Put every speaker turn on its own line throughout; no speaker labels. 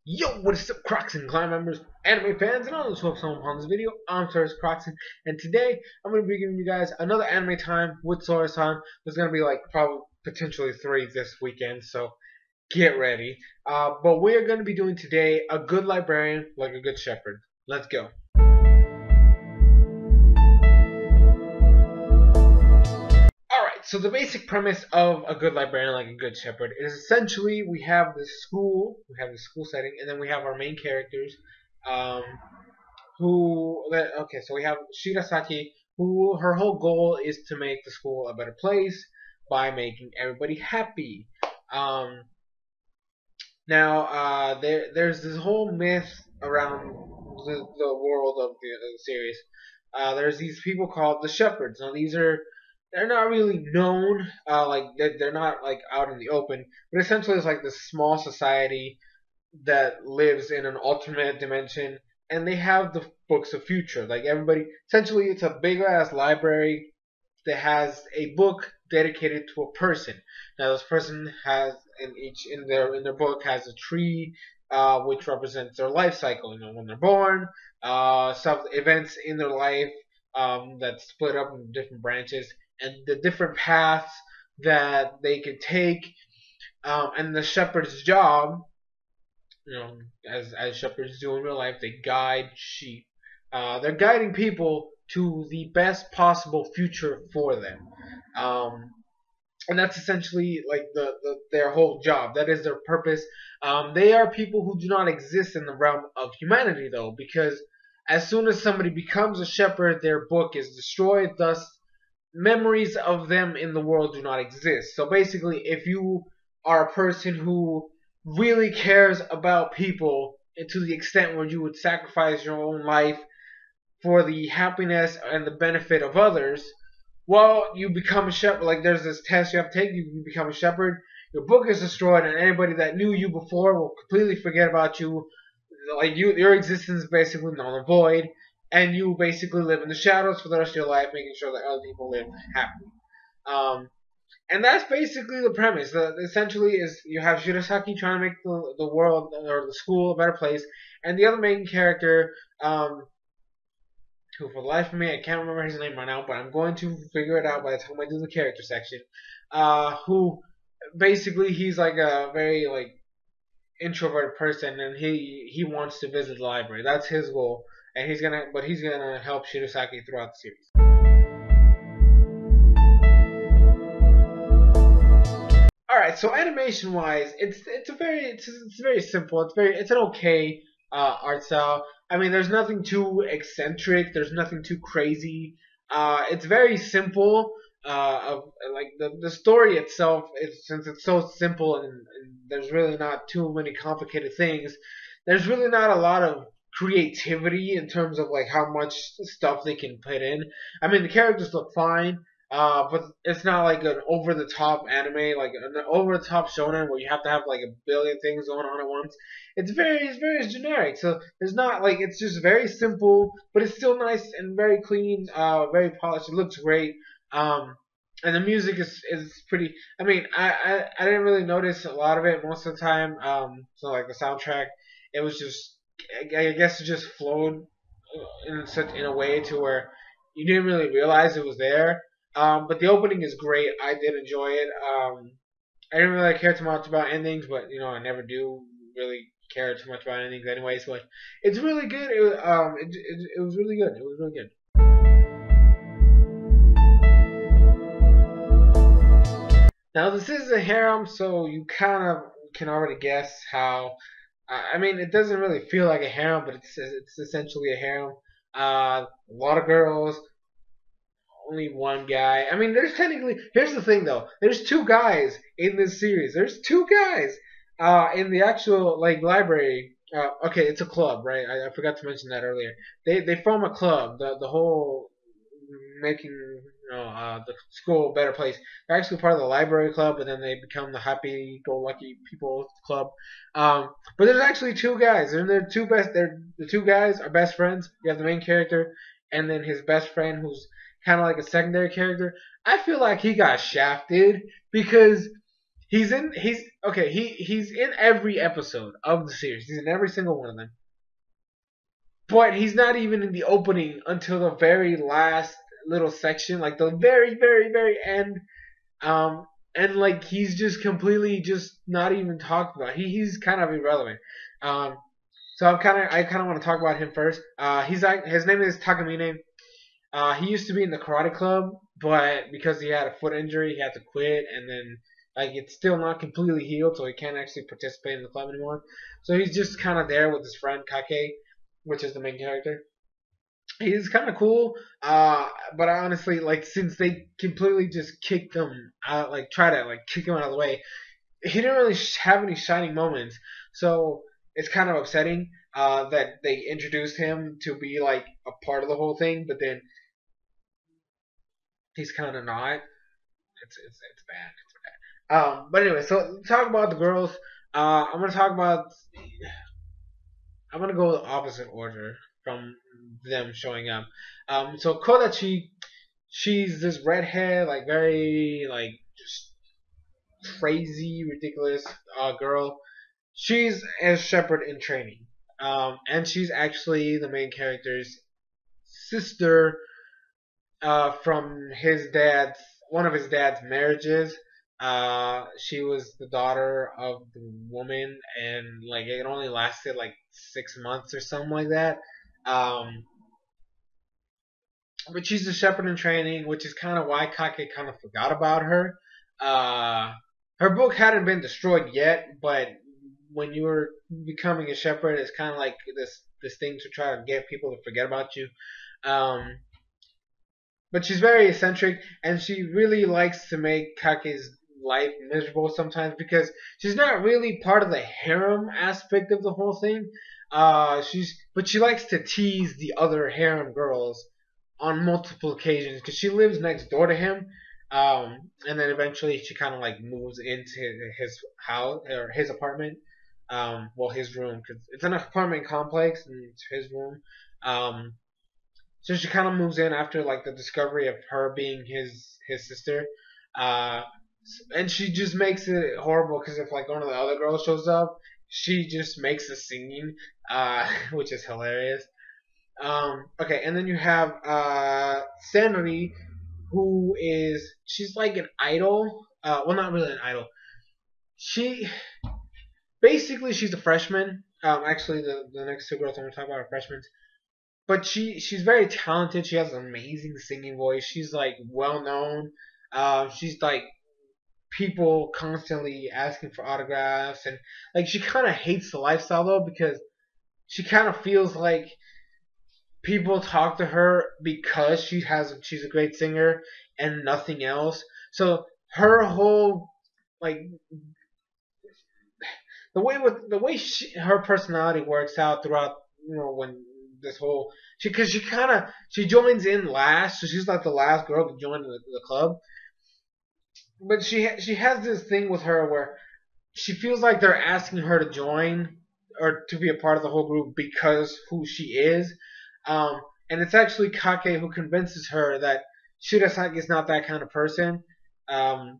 Yo, what is up, Crockxen clan members, anime fans, and all those who have come upon this video? I'm SoresanCrockxen, and today I'm going to be giving you guys another anime time with Soresan. There's going to be like probably potentially 3 this weekend, so get ready. But we are going to be doing today a good librarian like a good shepherd. Let's go. Alright, so the basic premise of a good librarian like a good shepherd is essentially we have the school setting, and then we have our main characters, so we have Shirasaki, who her whole goal is to make the school a better place by making everybody happy. There's this whole myth around the world of the series. There's these people called the shepherds. Now they're not really known, they're not like out in the open, but essentially it's like this small society that lives in an alternate dimension, and they have the books of future. Like everybody, essentially it's a big ass library that has a book dedicated to a person. Now this person has in their book has a tree, which represents their life cycle. You know, when they're born, some events in their life that's split up into different branches, and the different paths that they could take. And the shepherd's job, you know, as shepherds do in real life, they guide sheep. They're guiding people to the best possible future for them. And that's essentially like their whole job. That is their purpose. They are people who do not exist in the realm of humanity, though, because as soon as somebody becomes a shepherd, their book is destroyed. Thus, memories of them in the world do not exist. So basically, if you are a person who really cares about people to the extent where you would sacrifice your own life for the happiness and the benefit of others, well, you become a shepherd. Like, there's this test you have to take. You become a shepherd. Your book is destroyed, and anybody that knew you before will completely forget about you. Like, your existence is basically null and void, and you basically live in the shadows for the rest of your life, making sure that other people live happily. And that's basically the premise. Essentially, is you have Shirasaki trying to make the world or the school a better place, and the other main character, who for the life of me I can't remember his name right now, but I'm going to figure it out by the time I do the character section. Who basically he's like a very introverted person, and he wants to visit the library. That's his goal, and he's gonna help Shirasaki throughout the series. Alright, so animation wise, it's very simple. It's an okay art style. I mean, there's nothing too eccentric. There's nothing too crazy. It's very simple. The story itself, since it's so simple and there's really not too many complicated things. There's really not a lot of creativity in terms of like how much stuff they can put in. I mean, the characters look fine. But it's not like an over-the-top anime, like an over-the-top shonen where you have to have like a billion things going on at once. It's very generic. So there's not like, it's just very simple, but it's still nice and very clean, very polished. It looks great. And the music is pretty. I mean, I didn't really notice a lot of it most of the time. So like the soundtrack, it was just, I guess it just flowed in a way to where you didn't really realize it was there. But the opening is great. I did enjoy it. I didn't really care too much about endings, but you know, I never do really care too much about endings anyways. But it's really good. It was really good. It was really good. Now this is a harem, so you kind of can already guess how. I mean, it doesn't really feel like a harem, but it's essentially a harem. A lot of girls. Only one guy. I mean, here's the thing though. There's 2 guys in this series. There's 2 guys in the actual library. Okay, it's a club, right? I forgot to mention that earlier. They form a club. The whole making the school a better place. They're actually part of the library club, but then they become the happy-go-lucky people club. But there's actually 2 guys. And the 2 guys are best friends. You have the main character, and then his best friend, who's kind of like a secondary character. I feel like he got shafted because he's okay. He's in every episode of the series. He's in every single one of them. But he's not even in the opening until the very last little section, like the very end. Um, and like he's just completely just not even talked about. He's kind of irrelevant. Um, so I kind of want to talk about him first. He's like his name is Takamine. He used to be in the karate club, but because he had a foot injury, he had to quit, and then like it's still not completely healed, so he can't actually participate in the club anymore. So he's just kind of there with his friend Kake, which is the main character. He's kind of cool, but I honestly like since they completely just kicked him out, like try to like kick him out of the way. He didn't really have any shining moments, so it's kind of upsetting that they introduced him to be like a part of the whole thing, but then he's kind of not. It's bad. It's bad. But anyway, so talk about the girls. I'm gonna talk about. I'm gonna go the opposite order from them showing up. So Kodachi, she's this redhead, like very like just crazy, ridiculous girl. She's a shepherd in training, and she's actually the main character's sister from his dad's one of his dad's marriages. She was the daughter of the woman, and like it only lasted like 6 months or something like that. Um, but she's a shepherd in training, which is kind of why Kake kind of forgot about her. Uh, her book hadn't been destroyed yet, but when you were becoming a shepherd, it's kind of like this thing to try to get people to forget about you. Um, but she's very eccentric, and she really likes to make Kake's life miserable sometimes because she's not really part of the harem aspect of the whole thing. But she likes to tease the other harem girls on multiple occasions because she lives next door to him. And then eventually she kind of like moves into his house or his apartment. Well, his room because it's an apartment complex and it's his room. Um, so she kind of moves in after like the discovery of her being his sister. Uh, and she just makes it horrible because if like one of the other girls shows up, she just makes a singing, which is hilarious. Okay, and then you have Sanri, who is she's like an idol. Well, not really an idol. She basically she's a freshman. Actually, the next two girls I'm gonna talk about are freshmen. But she's very talented. She has an amazing singing voice. She's like well known. She's like people constantly asking for autographs, and like she kind of hates the lifestyle though because she kind of feels like people talk to her because she's a great singer and nothing else. So her whole like her personality works out throughout when this whole because she kind of she joins in last, so she's like the last girl to join the club. But she has this thing with her where she feels like they're asking her to join or to be a part of the whole group because who she is. And it's actually Kake who convinces her that Shirasaki is not that kind of person.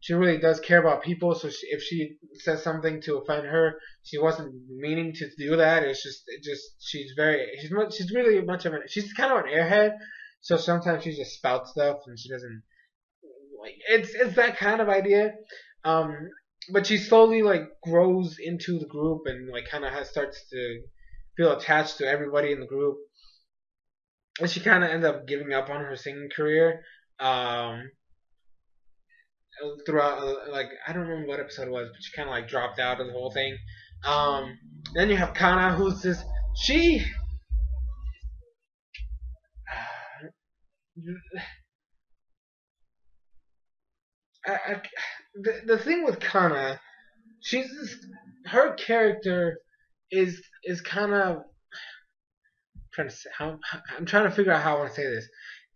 She really does care about people, so if she says something to offend her, she wasn't meaning to do that. She's really much of she's kind of an airhead, so sometimes she just spouts stuff and she doesn't like it's that kind of idea. Um, but she slowly like grows into the group and like kind of starts to feel attached to everybody in the group. And she kind of ends up giving up on her singing career. Um, Throughout like I don't remember what episode it was, but she kind of like dropped out of the whole thing. Um, then you have Kana, who's this she. The thing with Kana, she's this, her character is kind of trying to say how I'm trying to figure out how I want to say this.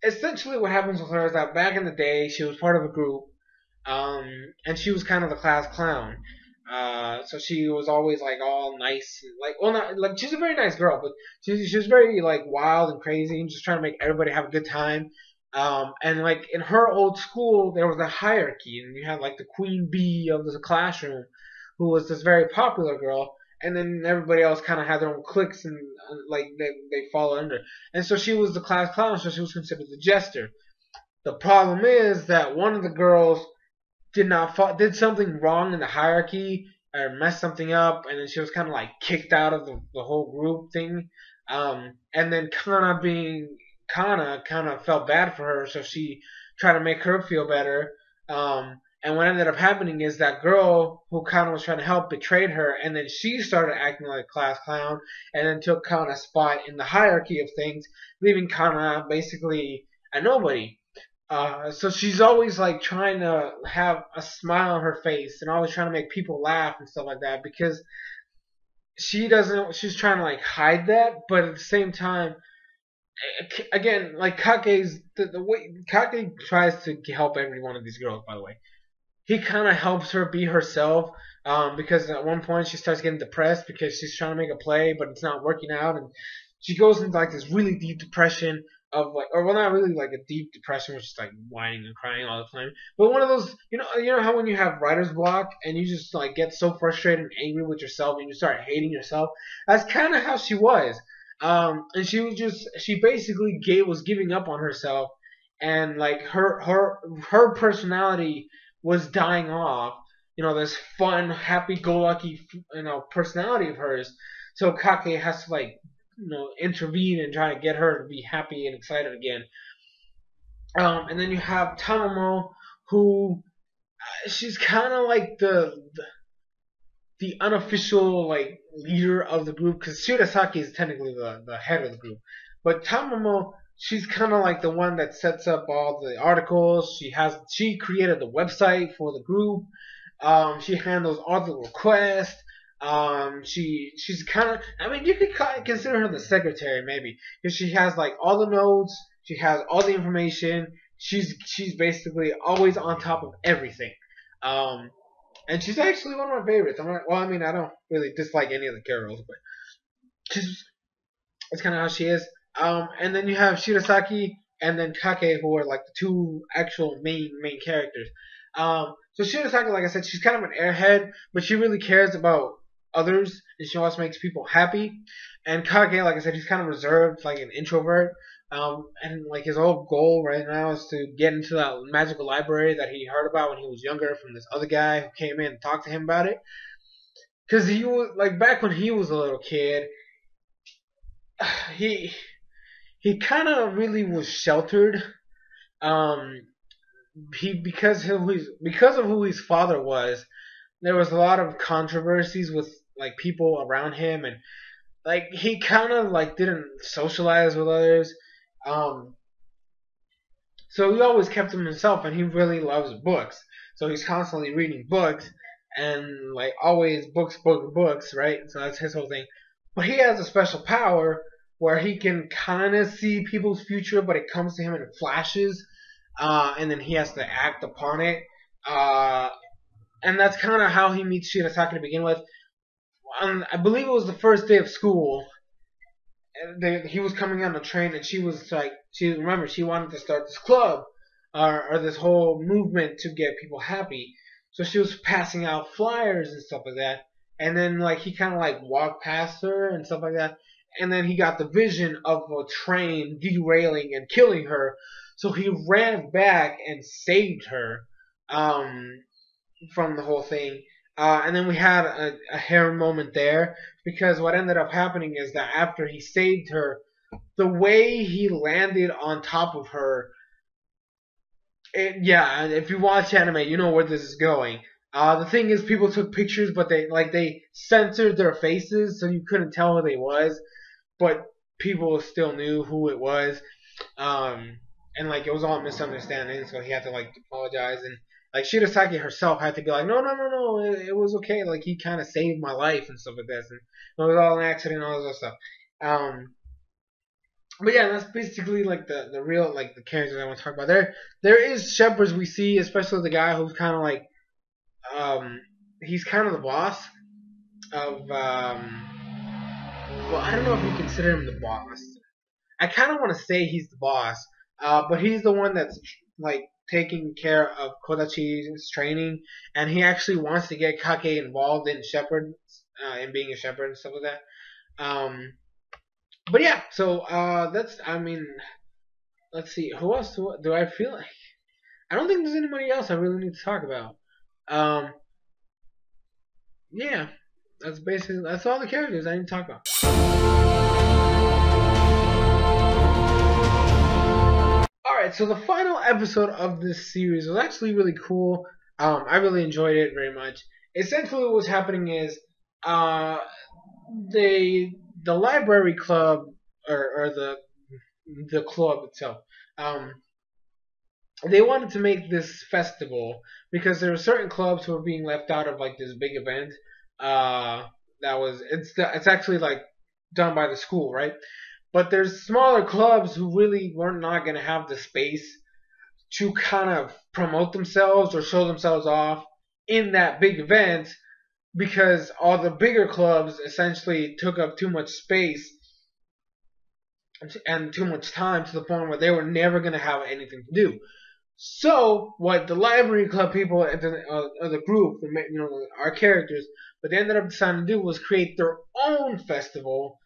Essentially, what happens with her is that back in the day, she was part of a group, and she was kind of the class clown. So she was always like all nice, like well, not like she's a very nice girl, but she was very like wild and crazy and just trying to make everybody have a good time. And like in her old school, there was a hierarchy, and you had like the queen bee of the classroom, who was this very popular girl, and then everybody else kind of had their own cliques and like they fall under. And so she was the class clown, so she was considered the jester. The problem is that one of the girls did something wrong in the hierarchy or messed something up, and then she was kind of like kicked out of the whole group thing. And then Kana kind of felt bad for her, so she tried to make her feel better. And what ended up happening is that girl who Kana was trying to help betrayed her, and then she started acting like a class clown, and then took Kana's spot in the hierarchy of things, leaving Kana basically a nobody. So she's always like trying to have a smile on her face and always trying to make people laugh and stuff like that because she's trying to like hide that, but at the same time, again, like Kake's the way Kake tries to help every one of these girls, by the way. He kind of helps her be herself because at one point she starts getting depressed because she's trying to make a play, but it's not working out, and she goes into like this really deep depression of like, or well, not really like a deep depression, which is like whining and crying all the time, but one of those, you know how when you have writer's block and you just like get so frustrated and angry with yourself and you start hating yourself. That's kind of how she was, and she basically was giving up on herself, and like her personality was dying off. This fun, happy-go-lucky, personality of hers. So Kake has to like, intervene and try to get her to be happy and excited again. And then you have Tamamo, who she's kind of like the unofficial like leader of the group because Shirasaki is technically the head of the group, but Tamamo, she's kind of like the one that sets up all the articles. She created the website for the group. She handles all the requests. She's kind of, I mean, you could consider her the secretary maybe because she has like all the notes. She has all the information. She's basically always on top of everything. And she's actually one of my favorites. Well, I mean, I don't really dislike any of the girls, but that's kind of how she is. And then you have Shirasaki and then Kake, who are like the two actual main characters. So Shirasaki, like I said, she's kind of an airhead, but she really cares about others, and she always makes people happy. And Kage, like I said, he's kind of reserved, like an introvert. And like his whole goal right now is to get into that magical library that he heard about when he was younger from this other guy who came in and talked to him about it. Because he was like back when he was a little kid, he kind of really was sheltered. Because of who his father was, there was a lot of controversies with like people around him, and like he kind of like didn't socialize with others. Um, so he always kept them himself, and he really loves books. So he's constantly reading books, and like always books, right? So that's his whole thing. But he has a special power where he can kind of see people's future, but it comes to him in flashes, and then he has to act upon it. And that's kind of how he meets Shirasaki to begin with. I believe it was the first day of school. He was coming on the train, and she was like, she wanted to start this club or this whole movement to get people happy. So she was passing out flyers and stuff like that. And then like he kind of like walked past her and stuff like that. And then he got the vision of a train derailing and killing her. So he ran back and saved her from the whole thing. And then we had a hair moment there because what ended up happening is that after he saved her, the way he landed on top of her, yeah, if you watch anime, you know where this is going. The thing is, people took pictures, but they censored their faces, so you couldn't tell who they was, but people still knew who it was. And like it was all a misunderstanding, so he had to like apologize, and like Shirasaki herself had to be like, no, it was okay. Like he kind of saved my life and stuff like that, and it was all an accident, and all this other stuff. But yeah, that's basically like the real like the characters I want to talk about. There is shepherds we see, especially the guy who's kind of like he's kind of the boss of well, I don't know if we consider him the boss. I kind of want to say he's the boss, But he's the one that's like taking care of Kodachi's training, and he actually wants to get Kake involved in shepherd, in being a shepherd and stuff like that. But yeah, so that's, I mean, let's see, who else do I feel like? I don't think there's anybody else I really need to talk about. Um, yeah, that's all the characters I need to talk about. All right, so the final episode of this series was actually really cool. I really enjoyed it very much. Essentially, what was happening is, uh, the library club, or the club itself, um, they wanted to make this festival because there were certain clubs who were being left out of like this big event. Uh, it's actually like done by the school, right? But there's smaller clubs who really were not going to have the space to kind of promote themselves or show themselves off in that big event, because all the bigger clubs essentially took up too much space and too much time to the point where they were never going to have anything to do. So what the library club people at the group, our characters, what they ended up deciding to do was create their own festival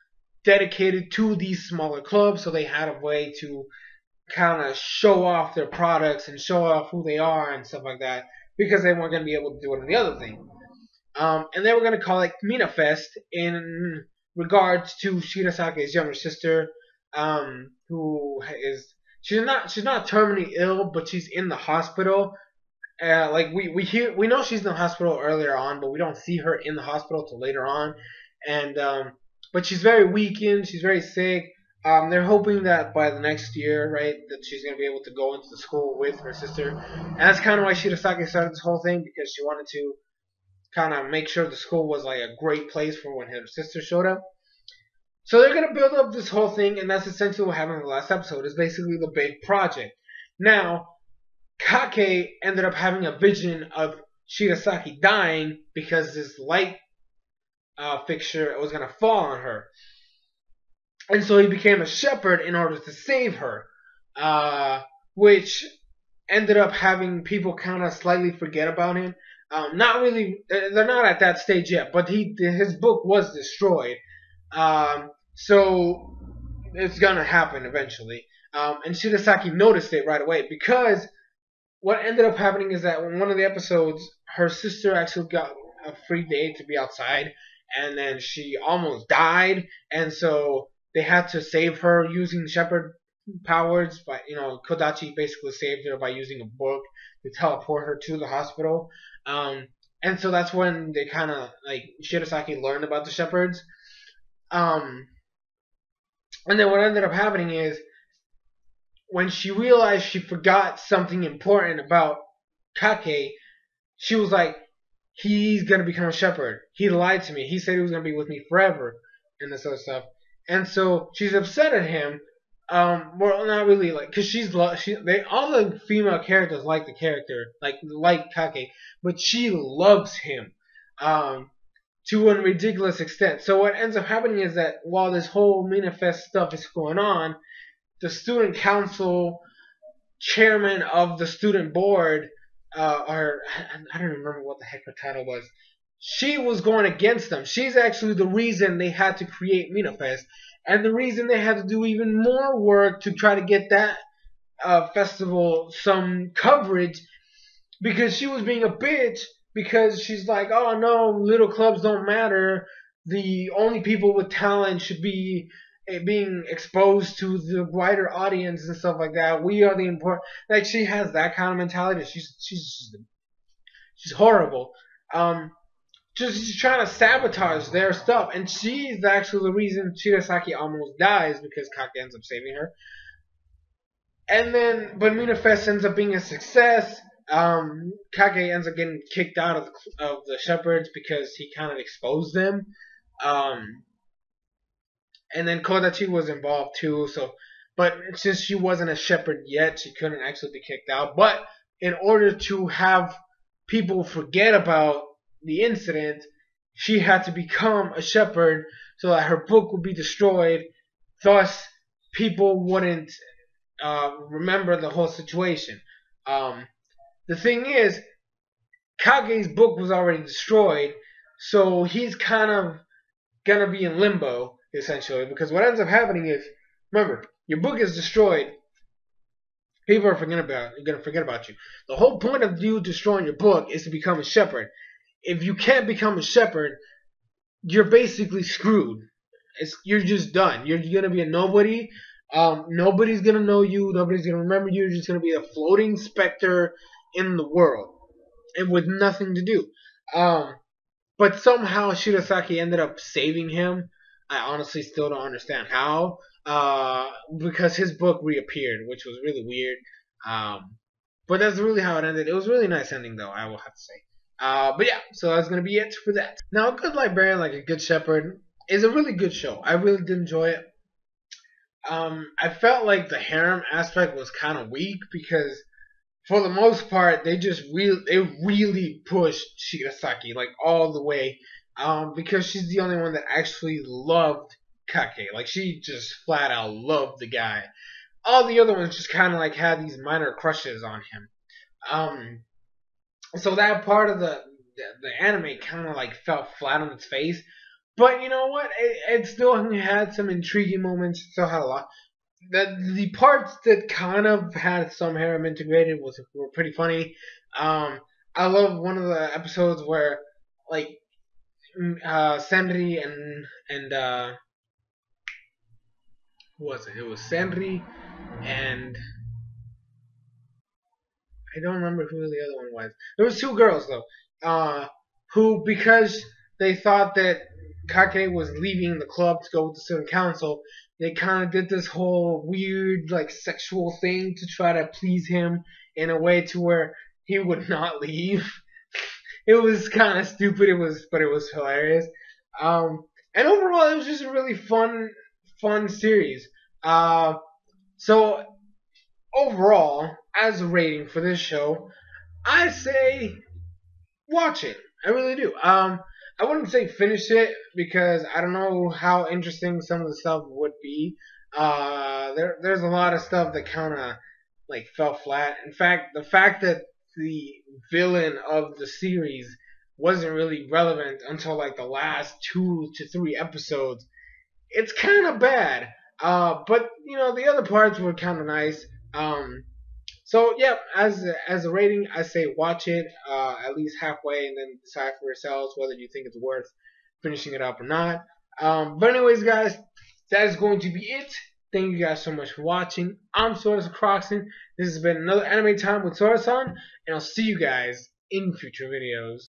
dedicated to these smaller clubs, so they had a way to kind of show off their products and show off who they are and stuff like that, because they weren't going to be able to do it on the other thing. And they were going to call it Mina Fest in regards to Shirasake's younger sister, who is she's not terminally ill, but she's in the hospital. Like we know she's in the hospital earlier on, but we don't see her in the hospital till later on. And but she's very weakened. She's very sick. They're hoping that by the next year, right, that she's gonna be able to go into the school with her sister. And that's kind of why Shirasake started this whole thing, because she wanted to kind of make sure the school was like a great place for when her sister showed up. So they're gonna build up this whole thing, and that's essentially what happened in the last episode. Is basically the big project. Now, Kake ended up having a vision of Shirasaki dying because this light fixture was gonna fall on her, and so he became a shepherd in order to save her, which ended up having people kind of slightly forget about him. Not really, they're not at that stage yet, but his book was destroyed. So it's gonna happen eventually. And Shirasaki noticed it right away, because what ended up happening is that in one of the episodes, her sister actually got a free day to be outside, and then she almost died, and so they had to save her using shepherd powers. But Kodachi basically saved her by using a book to teleport her to the hospital. And so that's when they kind of like Shirasaki learned about the shepherds. And then what ended up happening is, when she realized she forgot something important about Kake, she was like, he's going to become a shepherd. He lied to me. He said he was going to be with me forever, and this other stuff. And so she's upset at him. Well, not really, like, because all the female characters like the character, like Kake, but she loves him, to a ridiculous extent. So what ends up happening is that while this whole manifest stuff is going on, the student council chairman of the student board, or I don't remember what the heck her title was, she was going against them. She's actually the reason they had to create Minafest, and the reason they had to do even more work to try to get that festival some coverage, because she was being a bitch, because she's like, oh no, little clubs don't matter. The only people with talent should be being exposed to the wider audience and stuff like that. We are the important. Like, she has that kind of mentality. She's horrible. Just trying to sabotage their stuff, and she's actually the reason Shirasaki almost dies, because Kake ends up saving her. And then, but Minafest ends up being a success. Kake ends up getting kicked out of the shepherds because he kind of exposed them. And then Kodachi was involved too. So, but since she wasn't a shepherd yet, she couldn't actually be kicked out. But in order to have people forget about the incident, she had to become a shepherd so that her book would be destroyed. Thus, people wouldn't remember the whole situation. Um, the thing is, Kage's book was already destroyed, so he's kind of gonna be in limbo essentially. Because what ends up happening is, remember, your book is destroyed. People are gonna forget about you. The whole point of you destroying your book is to become a shepherd. If you can't become a shepherd, you're basically screwed. You're just done. You're gonna be a nobody. Nobody's gonna know you. Nobody's gonna remember you. You're just gonna be a floating specter in the world, and with nothing to do. Um, but somehow Shirasaki ended up saving him. I honestly still don't understand how. Because his book reappeared, which was really weird. Um, but that's really how it ended. It was a really nice ending, though, I will have to say. But yeah, so that's gonna be it for that. Now, a good librarian, like a good shepherd, is a really good show. I really did enjoy it. I felt like the harem aspect was kind of weak because for the most part, they really pushed Shirasaki like all the way, because she's the only one that actually loved Kake. Like she just flat out loved the guy. All the other ones just kind of like had these minor crushes on him. Um, so that part of the anime kind of like fell flat on its face. But you know what? It still had some intriguing moments. It still had a lot. The parts that kind of had some harem integrated were pretty funny. I love one of the episodes where like Senri and who was it? It was Senri and I don't remember who the other one was. There was two girls though, who because they thought that Kake was leaving the club to go with the student council, they kind of did this whole weird like sexual thing to try to please him in a way to where he would not leave. It was kind of stupid. But it was hilarious. And overall, it was just a really fun series. So overall, as a rating for this show, I say watch it. I really do. I wouldn't say finish it because I don't know how interesting some of the stuff would be. There's a lot of stuff that kind of like fell flat. In fact, the fact that the villain of the series wasn't really relevant until like the last 2 to 3 episodes, it's kind of bad. But you know the other parts were kind of nice. So yeah, as a rating, I say watch it at least halfway, and then decide for yourselves whether you think it's worth finishing it up or not. But anyways, guys, that is going to be it. Thank you guys so much for watching. I'm SoresanCrockxen. This has been another Anime Time with Soresan, and I'll see you guys in future videos.